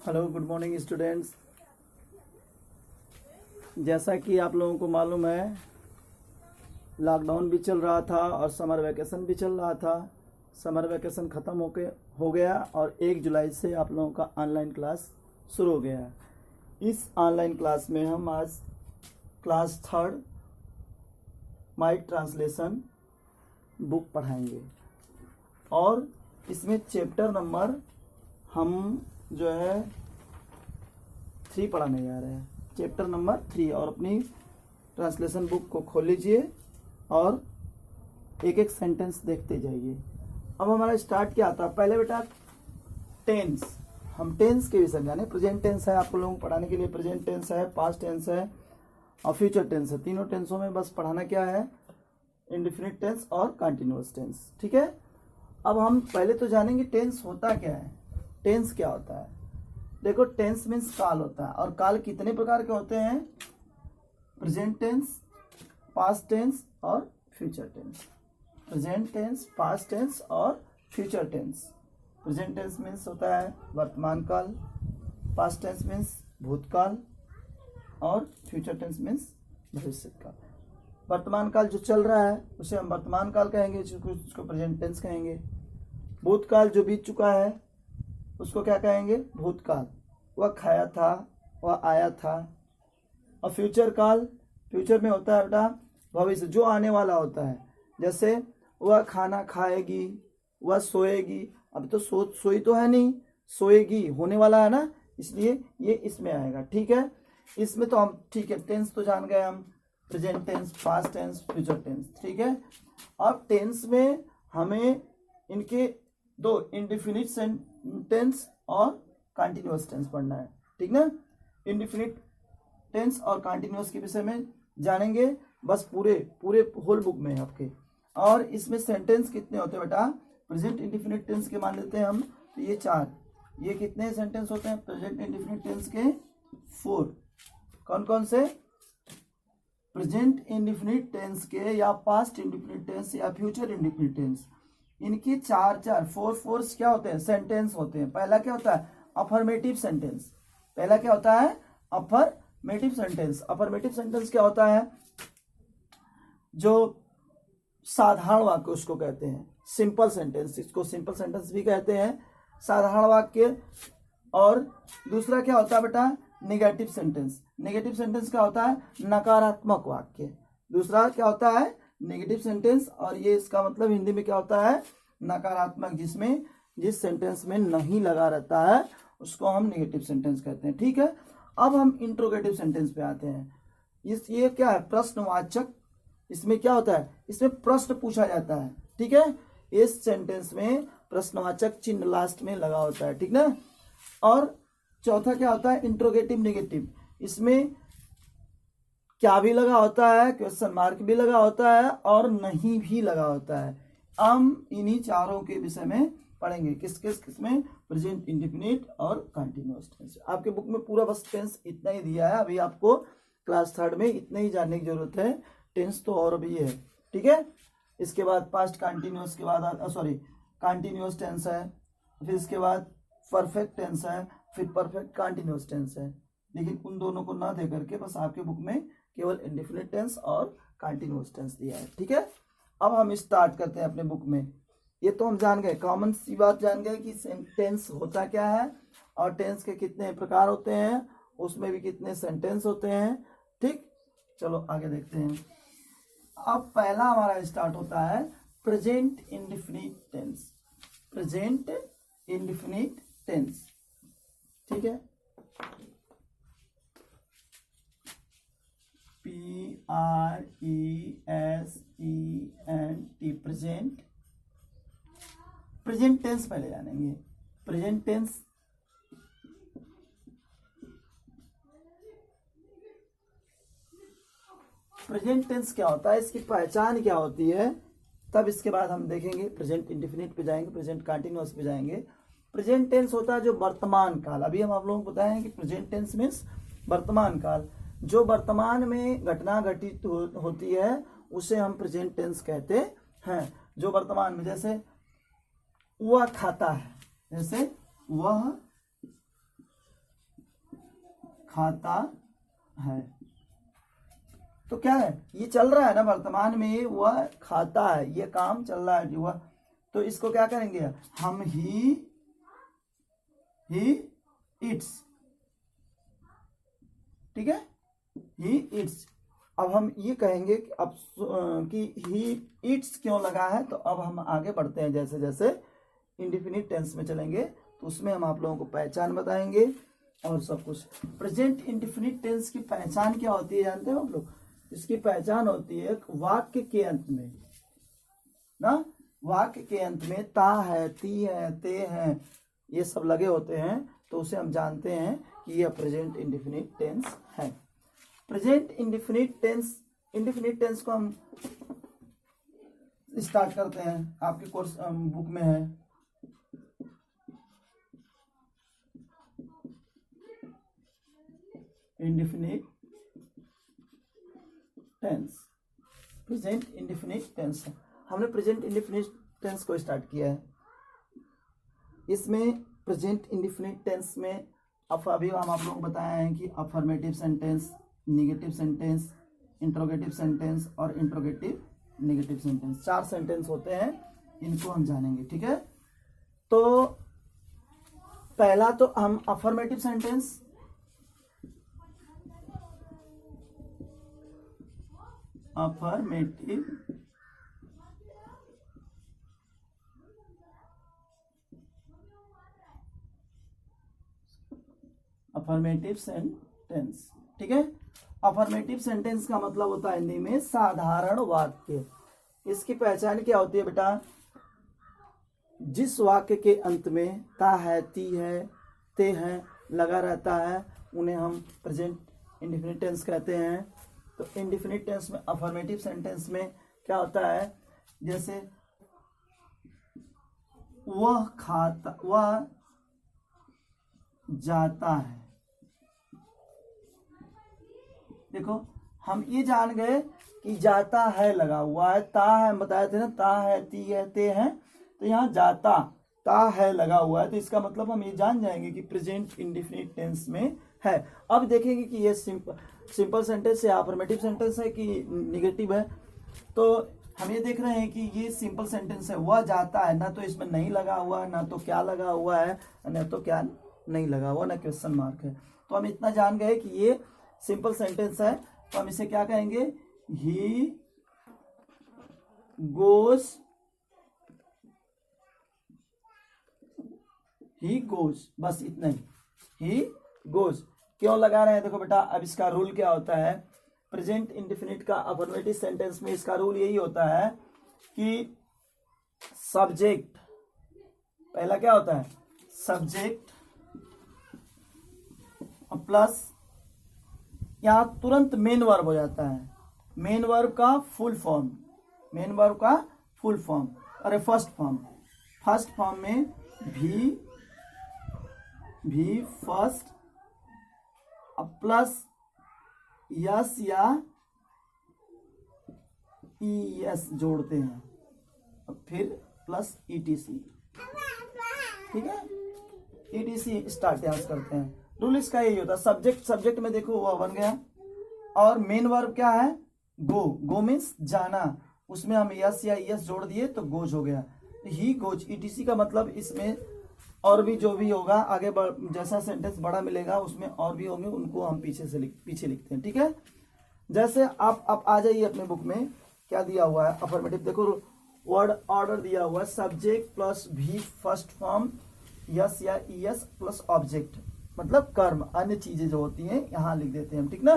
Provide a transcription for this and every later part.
Hello good morning students. जैसा कि आप लोगों को मालूम है, लॉकडाउन भी चल रहा था और समर वैकेशन भी चल रहा था। समर वैकेशन ख़त्म हो गया और 1 जुलाई से आप लोगों का ऑनलाइन क्लास शुरू हो गया है। इस ऑनलाइन क्लास में हम आज क्लास 3 माई ट्रांसलेशन बुक पढ़ाएंगे और इसमें चैप्टर नंबर हम जो है 3 पढ़ाने जा रहे हैं, चैप्टर नंबर 3। और अपनी ट्रांसलेशन बुक को खोल लीजिए और एक एक सेंटेंस देखते जाइए। अब हमारा स्टार्ट क्या आता है? पहले बेटा टेंस, हम टेंस के विषय जाने। प्रेजेंट टेंस है, आपको लोगों को पढ़ाने के लिए प्रेजेंट टेंस है, पास्ट टेंस है और फ्यूचर टेंस है। तीनों टेंसों में बस पढ़ाना क्या है? इंडेफिनिट टेंस और कंटिन्यूअस टेंस। ठीक है, अब हम पहले तो जानेंगे टेंस होता क्या है। टेंस क्या होता है? देखो, टेंस मीन्स काल होता है और काल कितने प्रकार के होते हैं? प्रेजेंट टेंस, पास्ट टेंस और future tense. Present tense, past tense और future tense. Present tense means होता है वर्तमान काल, पास्ट टेंस मीन्स भूतकाल और फ्यूचर टेंस मीन्स भविष्य काल। वर्तमान काल जो चल रहा है उसे हम वर्तमान काल कहेंगे, उसको प्रेजेंट टेंस कहेंगे। भूतकाल जो बीत चुका है उसको क्या कहेंगे? भूतकाल। वह खाया था, वह आया था। और फ्यूचर काल, फ्यूचर में होता है बेटा भविष्य, जो आने वाला होता है। जैसे वह खाना खाएगी, वह सोएगी। अब तो सोई तो है नहीं, सोएगी होने वाला है ना, इसलिए ये इसमें आएगा। ठीक है, इसमें तो हम ठीक है, टेंस तो जान गए हम, present tense, past tense, future tense. ठीक है, अब टेंस में हमें इनके दो इंडेफिनिट सेंटेंस और कंटिन्यूअस टेंस पढ़ना है। ठीक ना, इंडेफिनिट टेंस और कंटिन्यूअस के विषय में जानेंगे बस पूरे होल बुक में आपके। और इसमें सेंटेंस कितने होते हैं बेटा? प्रेजेंट इंडेफिनिट टेंस के मान लेते हैं हम, तो ये 4। ये कितने सेंटेंस होते हैं प्रेजेंट इंडेफिनिट टेंस के? 4। कौन कौन से? प्रेजेंट इंडेफिनिट टेंस के, या पास्ट इंडेफिनिट टेंस, या फ्यूचर इंडेफिनिट टेंस। इनकी 4 क्या होते हैं? सेंटेंस होते हैं। पहला क्या होता है? Affirmative sentence. पहला क्या होता है? Affirmative sentence. अफर्मेटिव सेंटेंस क्या होता है? जो साधारण वाक्य उसको कहते हैं सिंपल सेंटेंस, इसको सिंपल सेंटेंस भी कहते हैं, साधारण वाक्य। और दूसरा क्या होता है बेटा? Negative sentence. नेगेटिव सेंटेंस क्या होता है? नकारात्मक वाक्य। दूसरा क्या होता है? Negative sentence. और ये इसका मतलब हिंदी में क्या होता है? नकारात्मक, जिस सेंटेंस में नहीं लगा रहता है उसको हम नेगेटिव सेंटेंस कहते हैं। ठीक है, अब हम इंट्रोगेटिव सेंटेंस पे आते हैं। ये क्या है? प्रश्नवाचक। इसमें क्या होता है? इसमें प्रश्न पूछा जाता है। ठीक है, इस सेंटेंस में प्रश्नवाचक चिन्ह लास्ट में लगा होता है। ठीक ना। और चौथा क्या होता है? Interrogative negative. इसमें क्या भी लगा होता है, क्वेश्चन मार्क भी लगा होता है और नहीं भी लगा होता है। हम इन्हीं चारों के विषय में पढ़ेंगे। किस में? प्रेजेंट इंडेफिनिट और कंटिन्यूअस टेंस। आपके बुक में पूरा बस टेंस इतना ही दिया है। अभी आपको क्लास 3 में इतना ही जानने की जरूरत है। टेंस तो और भी है। ठीक है, इसके बाद पास्ट कंटिन्यूअस के बाद कंटिन्यूअस टेंस है, फिर इसके बाद परफेक्ट टेंस है, फिर परफेक्ट कंटिन्यूअस टेंस है। लेकिन उन दोनों को ना दे करके बस आपके बुक में केवल इंडेफिनिट टेंस और कंटिन्यूअस टेंस दिया है। ठीक है, अब हम स्टार्ट करते हैं अपने बुक में। ये तो हम जान गए, कॉमन सी बात जान गए कि टेंस होता क्या है और टेंस के कितने प्रकार होते हैं, उसमें भी कितने सेंटेंस होते हैं। ठीक, चलो आगे देखते हैं। अब पहला हमारा स्टार्ट होता है present indefinite tense. Present indefinite tense. ठीक है, PRESENT, प्रेजेंट। प्रेजेंट टेंस पहले जानेंगे। प्रेजेंट टेंस प्रेजेंट टेंस क्या होता है, इसकी पहचान क्या होती है, तब इसके बाद हम देखेंगे। प्रेजेंट इंडेफिनिट पे जाएंगे, प्रेजेंट कंटिन्यूअस पे जाएंगे। प्रेजेंट टेंस होता है जो वर्तमान काल। अभी हम आप लोगों को बताएं कि प्रेजेंट टेंस मीन्स वर्तमान काल। जो वर्तमान में घटना घटित होती है उसे हम प्रेजेंट टेंस कहते हैं। जो वर्तमान में, जैसे वह खाता है, जैसे वह खाता है। तो क्या है, ये चल रहा है ना वर्तमान में, वह खाता है, ये काम चल रहा है वह, तो इसको क्या करेंगे हम, ही इट्स, ठीक है, ही इट्स। अब हम ये कहेंगे कि अब कि ही इट्स क्यों लगा है, तो अब हम आगे बढ़ते हैं, जैसे जैसे इंडेफिनिट टेंस में चलेंगे तो उसमें हम आप लोगों को पहचान बताएंगे और सब कुछ। प्रेजेंट इंडेफिनिट टेंस की पहचान क्या होती है जानते हो आप लोग? इसकी पहचान होती है वाक्य के अंत में ना, वाक्य के अंत में ता है, ती है, ते है, ये सब लगे होते हैं, तो उसे हम जानते हैं कि यह प्रेजेंट इंडेफिनिट टेंस है। प्रेजेंट इंडेफिनिट टेंस को हम स्टार्ट करते हैं, आपके कोर्स बुक में है। Indefinite tense, present indefinite tense है। हमने प्रेजेंट इंडेफिनिट टेंस को स्टार्ट किया है। इसमें प्रेजेंट इंडेफिनिट टेंस में अभी हम आप लोगों को बताया है कि affirmative sentence, negative sentence, interrogative sentence और इंट्रोगेटिव नेगेटिव सेंटेंस, 4 सेंटेंस होते हैं, इनको हम जानेंगे, ठीक है। तो पहला तो हम अफर्मेटिव सेंटेंस, अफर्मेटिव सेंटेंस, ठीक है। अफर्मेटिव सेंटेंस का मतलब होता है हिंदी में साधारण वाक्य। इसकी पहचान क्या होती है बेटा? जिस वाक्य के अंत में ता है, ती है, ते है लगा रहता है, उन्हें हम प्रेजेंट इंडेफिनिट टेंस कहते हैं। तो इंडेफिनिट टेंस में, अफर्मेटिव सेंटेंस में क्या होता है, जैसे वह खाता, वह जाता है। देखो हम ये जान गए कि जाता है लगा हुआ है, ता है बताए थे ना, ता है, ती है, ते है, तो यहाँ जाता, ता है लगा हुआ है, तो इसका मतलब हम ये जान जाएंगे कि प्रेजेंट इंडेफिनिट टेंस में है। अब देखेंगे कि ये सिंपल सेंटेंस है, अफर्मेटिव सेंटेंस है कि निगेटिव है। तो हम ये देख रहे हैं कि ये सिंपल सेंटेंस है, वह जाता है, ना तो इसमें नहीं लगा हुआ है, ना तो क्या लगा हुआ है, ना तो क्या नहीं लगा हुआ, ना क्वेश्चन मार्क है। तो हम इतना जान गए कि ये सिंपल सेंटेंस है, तो हम इसे क्या कहेंगे, ही गोज, बस इतना ही गोज। क्यों लगा रहे हैं? देखो बेटा, अब इसका रूल क्या होता है, प्रेजेंट इंडेफिनिट का अफर्मेटिव सेंटेंस में इसका रूल यही होता है कि सब्जेक्ट, पहला क्या होता है, सब्जेक्ट प्लस यहां तुरंत मेन वर्ब हो जाता है, मेन वर्ब का फुल फॉर्म, मेन वर्ब का फुल फॉर्म, अरे फर्स्ट फॉर्म में भी फर्स्ट प्लस यस या ईएस जोड़ते हैं, फिर प्लस ईटीसी, ठीक है, ईटीसी स्टार्ट यहां से करते हैं। रूल इसका यही होता है। सब्जेक्ट में देखो वह बन गया, और मेन वर्ब क्या है, गो मीन्स जाना, उसमें हम यस या यस जोड़ दिए तो गोज हो गया। ही गोज, ईटीसी का मतलब इसमें और भी जो भी होगा आगे जैसा सेंटेंस बड़ा मिलेगा उसमें और भी होंगे, उनको हम पीछे लिखते हैं, ठीक है। जैसे आप आ जाइए अपने बुक में, क्या दिया हुआ है अफर्मेटिव, देखो वर्ड ऑर्डर दिया हुआ है, सब्जेक्ट प्लस भी फर्स्ट फॉर्म, यस या ईएस प्लस ऑब्जेक्ट, मतलब कर्म, अन्य चीजें जो होती हैं यहाँ लिख देते हैं हम, ठीक ना।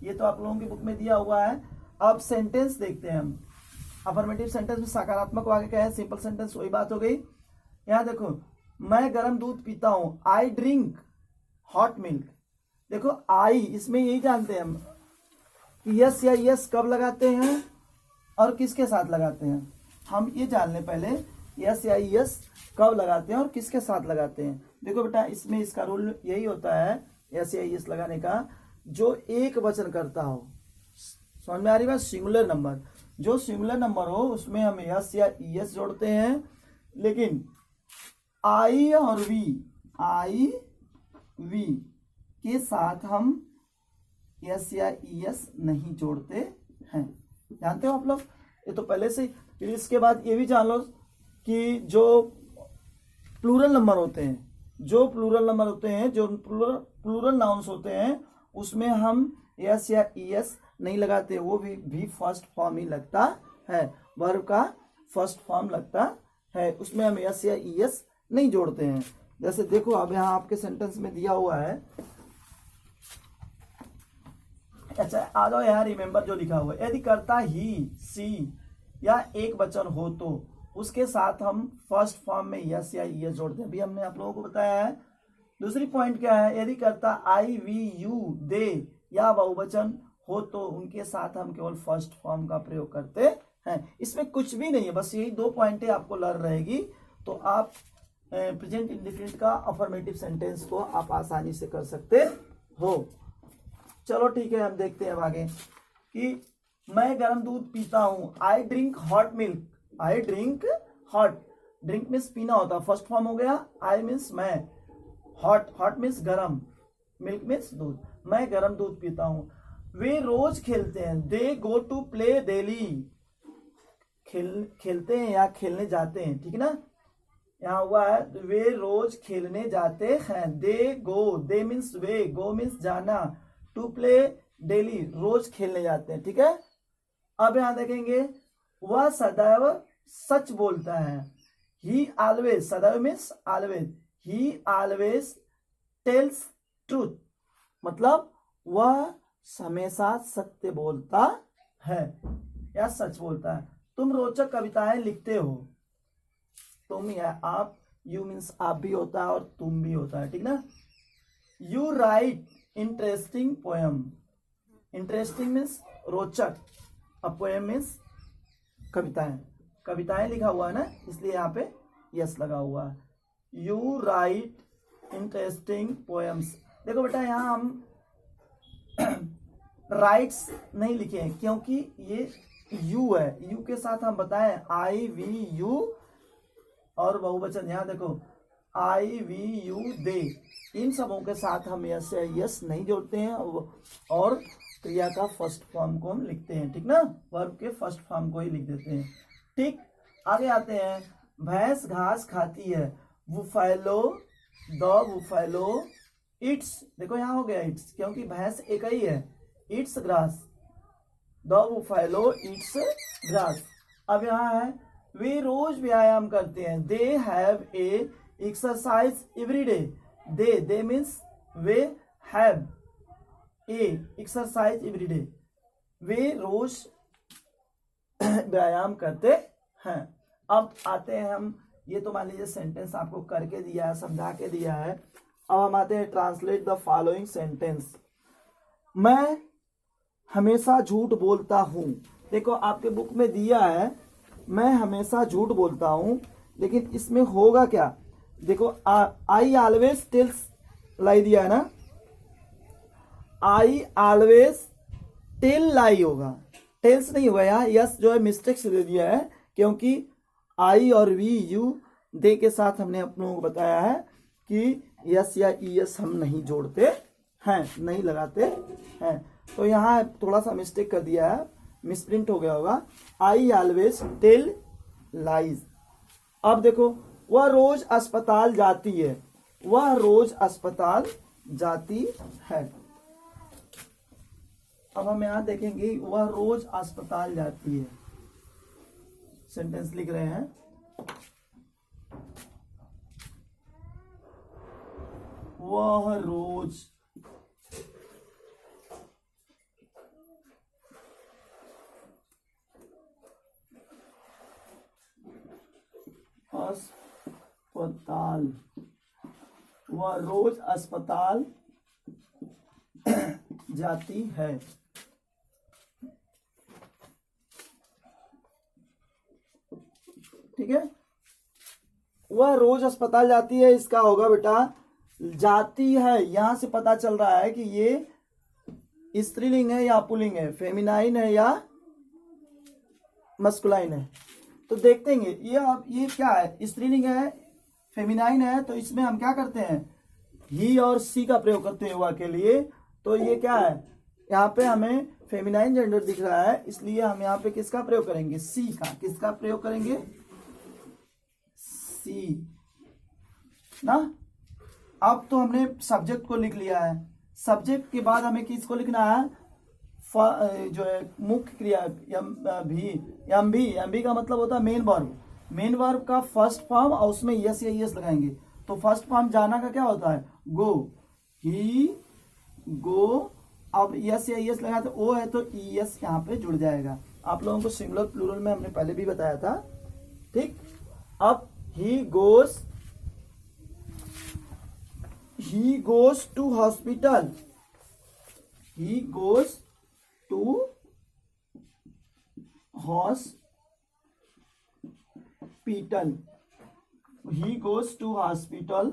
ये तो आप लोगों की बुक में दिया हुआ है। अब सेंटेंस देखते हैं हम। अफर्मेटिव सेंटेंस में सकारात्मक वाक्य क्या है, सिंपल सेंटेंस, वही बात हो गई। यहाँ देखो, मैं गर्म दूध पीता हूं, आई ड्रिंक हॉट मिल्क। देखो आई, इसमें यही जानते हैं हम कि यस या यस कब लगाते हैं और किसके साथ लगाते हैं, हम ये जान लें पहले, यस या यस कब लगाते हैं और किसके साथ लगाते हैं। देखो बेटा, इसमें इसका रूल यही होता है यस या यस लगाने का, जो एक वचन करता हो, समझ में आ रही बात, सिंगुलर नंबर, जो सिंगुलर नंबर हो उसमें हम यस या यस जोड़ते हैं। लेकिन आई और वी के साथ हम एस या ईएस नहीं जोड़ते हैं। जानते हो आप लोग, ये तो पहले से। फिर इसके बाद ये भी जान लो कि जो प्लूरल नंबर होते हैं, जो प्लूरल नाउन्स होते हैं, उसमें हम एस या ईएस नहीं लगाते, वो भी फर्स्ट फॉर्म ही लगता है, वर्ब का फर्स्ट फॉर्म लगता है, उसमें हम एस या ईएस नहीं जोड़ते हैं। जैसे देखो अब यहाँ आपके सेंटेंस में दिया हुआ है, अच्छा आ जाओ यहाँ, रिमेंबर जो लिखा हुआ है, यदि कर्ता ही, सी या एक वचन हो तो उसके साथ हम फर्स्ट फॉर्म में यस या ईएस जोड़ते हैं, अभी हमने आप लोगों को बताया है। दूसरी पॉइंट क्या है, यदि कर्ता आई, वी, यू, दे या बहुवचन हो तो उनके साथ हम केवल फर्स्ट फॉर्म का प्रयोग करते हैं। इसमें कुछ भी नहीं है, बस यही 2 पॉइंटें आपको लर्न रहेगी, तो आप प्रेजेंट इंडेफिनिट का अफर्मेटिव सेंटेंस को आप आसानी से कर सकते हो। चलो ठीक है, हम देखते हैं अब आगे कि मैं गर्म दूध पीता हूं, I drink hot milk, I drink hot, drink means पीना होता है, फर्स्ट फॉर्म हो गया, आई मीन्स मैं, हॉट मीन्स गरम, मिल्क मीन्स दूध, मैं गरम दूध पीता हूं। वे रोज खेलते हैं, they go to play daily, खेलते हैं या खेलने जाते हैं, ठीक है ना, यहाँ हुआ है वे रोज खेलने जाते हैं, दे गो, दे मीन्स वे, गो मीन्स जाना, टू प्ले डेली, रोज खेलने जाते हैं, ठीक है। अब यहां देखेंगे, वह सदैव सच बोलता है, ही ऑलवेज, सदैव मीन्स ऑलवेज, ही ऑलवेज टेल्स ट्रूथ, मतलब वह हमेशा सत्य बोलता है या सच बोलता है। तुम रोचक कविताएं लिखते हो, तुम या आप, यू मीन्स आप भी होता है और तुम भी होता है, ठीक ना। You right interesting poem, interesting means रोचक, अब पोएम मीन्स कविताएं, कविताएं लिखा हुआ है ना, इसलिए यहाँ पे यस लगा हुआ है। यू राइट इंटरेस्टिंग पोएम्स, देखो बेटा यहाँ हम राइट्स नहीं लिखे हैं क्योंकि ये यू है, यू के साथ हम बताएं आई, वी, यू और बहुवचन, यहाँ देखो आई, वी, यू, दे, इन सबों के साथ हम यस या यस नहीं जोड़ते हैं और क्रिया का फर्स्ट फॉर्म को हम लिखते हैं, ठीक ना, वर्ब के फर्स्ट फॉर्म को ही लिख देते हैं। ठीक, आगे आते हैं, भैंस घास खाती है, बुफैलो, द बुफैलो इट्स, देखो यहाँ हो गया इट्स क्योंकि भैंस एक ही है, its grass, the buffalo its grass. अब यहाँ है वे रोज व्यायाम करते हैं, they have a exercise every day, they means वे have a exercise every day, वे रोज व्यायाम करते हैं। अब आते हैं हम, ये तो मान लीजिए सेंटेंस आपको करके दिया है, समझा के दिया है, अब हम आते हैं ट्रांसलेट द फॉलोइंग सेंटेंस। मैं हमेशा झूठ बोलता हूं, देखो आपके बुक में दिया है मैं हमेशा झूठ बोलता हूं, लेकिन इसमें होगा क्या, देखो आई ऑलवेज टेल्स लाई दिया है ना, आई ऑलवेज टेल लाई होगा, टेल्स नहीं होगा, यहाँ यस जो है मिस्टेक से दे दिया है क्योंकि आई और वी, यू, दे के साथ हमने अपनों को बताया है कि यस या ईएस हम नहीं जोड़ते हैं, नहीं लगाते हैं, तो यहाँ थोड़ा सा मिस्टेक कर दिया है, मिसप्रिंट हो गया होगा, आई ऑलवेज टेल लाइज। अब देखो वह रोज अस्पताल जाती है, वह रोज अस्पताल जाती है। अब हम यहां देखेंगे वह रोज अस्पताल जाती है, सेंटेंस लिख रहे हैं, वह रोज अस्पताल, वह रोज अस्पताल जाती है। ठीक है, वह रोज अस्पताल जाती है, इसका होगा बेटा जाती है, यहां से पता चल रहा है कि ये स्त्रीलिंग है या पुल्लिंग है, फेमिनाइन है या मस्कुलाइन है, तो देखते हैं ये क्या है, स्त्रीलिंग है, फेमिनाइन है, तो इसमें हम क्या करते हैं ही और सी का प्रयोग करते हैं युवा के लिए, तो ये क्या है, यहाँ पे हमें फेमिनाइन जेंडर दिख रहा है, इसलिए हम यहाँ पे किसका प्रयोग करेंगे, सी का। किसका प्रयोग करेंगे, सी ना। अब तो हमने सब्जेक्ट को लिख लिया है, सब्जेक्ट के बाद हमें किसको लिखना है, जो है मुख्य क्रिया एम भी का मतलब होता है मेन वर्ब। मेन वर्ब का फर्स्ट फॉर्म और उसमें यस या यस लगाएंगे। तो फर्स्ट फॉर्म जाना का क्या होता है, गो, ही गो। अब यस या यस लगाए तो ओ है तो ई एस यहाँ पे जुड़ जाएगा। आप लोगों को सिंगुलर प्लूरल में हमने पहले भी बताया था, ठीक। अब he goes to hospital, he goes to hospital, he goes to hospital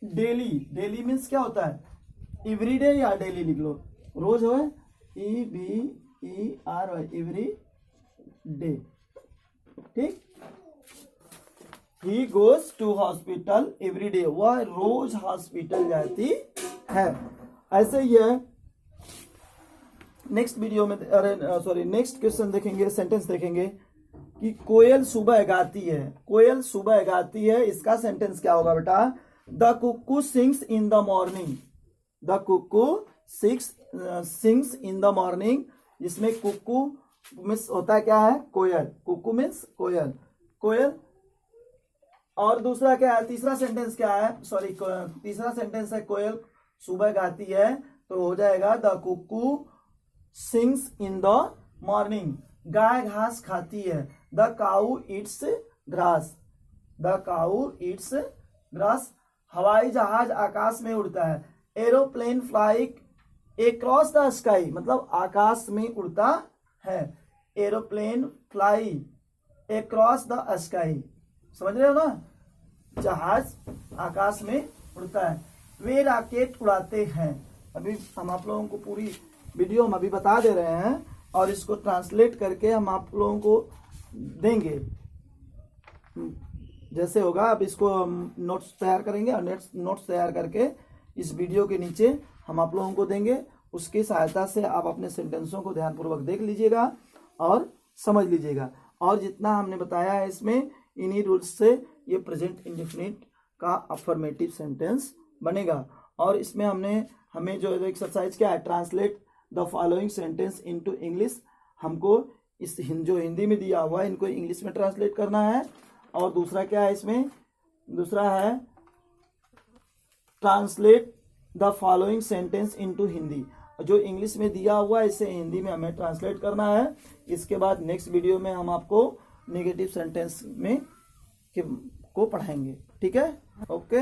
daily. Daily means क्या होता है, एवरीडे या डेली लिख लो, रोज हो, EVERY एवरी डे, ठीक। He goes to hospital every day, वह रोज हॉस्पिटल जाती है। ऐसे ही है। नेक्स्ट वीडियो में नेक्स्ट क्वेश्चन देखेंगे, सेंटेंस देखेंगे कि कोयल सुबह गाती है। कोयल सुबह गाती है, इसका सेंटेंस क्या होगा बेटा, the cuckoo sings in the morning, the cuckoo sings in the morning. इसमें कुक्कू मीन्स होता है क्या है, कोयल, कुक्कू मीन्स कोयल, कोयल। और दूसरा क्या है, तीसरा सेंटेंस क्या है, तीसरा सेंटेंस है कोयल सुबह गाती है, तो हो जाएगा the cuckoo sings in the morning. गाय घास खाती है, the cow eats grass, the cow eats grass. हवाई जहाज आकाश में उड़ता है, aeroplane fly across the sky, मतलब आकाश में उड़ता है, aeroplane fly across the sky. समझ रहे हो ना, जहाज आकाश में उड़ता है। वे रॉकेट उड़ाते हैं। अभी हम आप लोगों को पूरी वीडियो हम अभी बता दे रहे हैं और इसको ट्रांसलेट करके हम आप लोगों को देंगे जैसे होगा। अब इसको हम नोट्स तैयार करेंगे और नोट्स तैयार करके इस वीडियो के नीचे हम आप लोगों को देंगे। उसकी सहायता से आप अपने सेंटेंसों को ध्यानपूर्वक देख लीजिएगा और समझ लीजिएगा। और जितना हमने बताया है इसमें, इन्हीं रूल्स से ये प्रेजेंट इंडेफिनिट का अफर्मेटिव सेंटेंस बनेगा। और इसमें हमें जो एक्सरसाइज क्या है, translate the following sentence into English. हमको इस जो हिंदी में दिया हुआ है इनको इंग्लिश में ट्रांसलेट करना है। और दूसरा क्या है इसमें, दूसरा है translate the following sentence into Hindi. जो इंग्लिश में दिया हुआ है इसे हिंदी में हमें ट्रांसलेट करना है। इसके बाद नेक्स्ट वीडियो में हम आपको नेगेटिव सेंटेंस में को पढ़ाएंगे, ठीक है, ओके।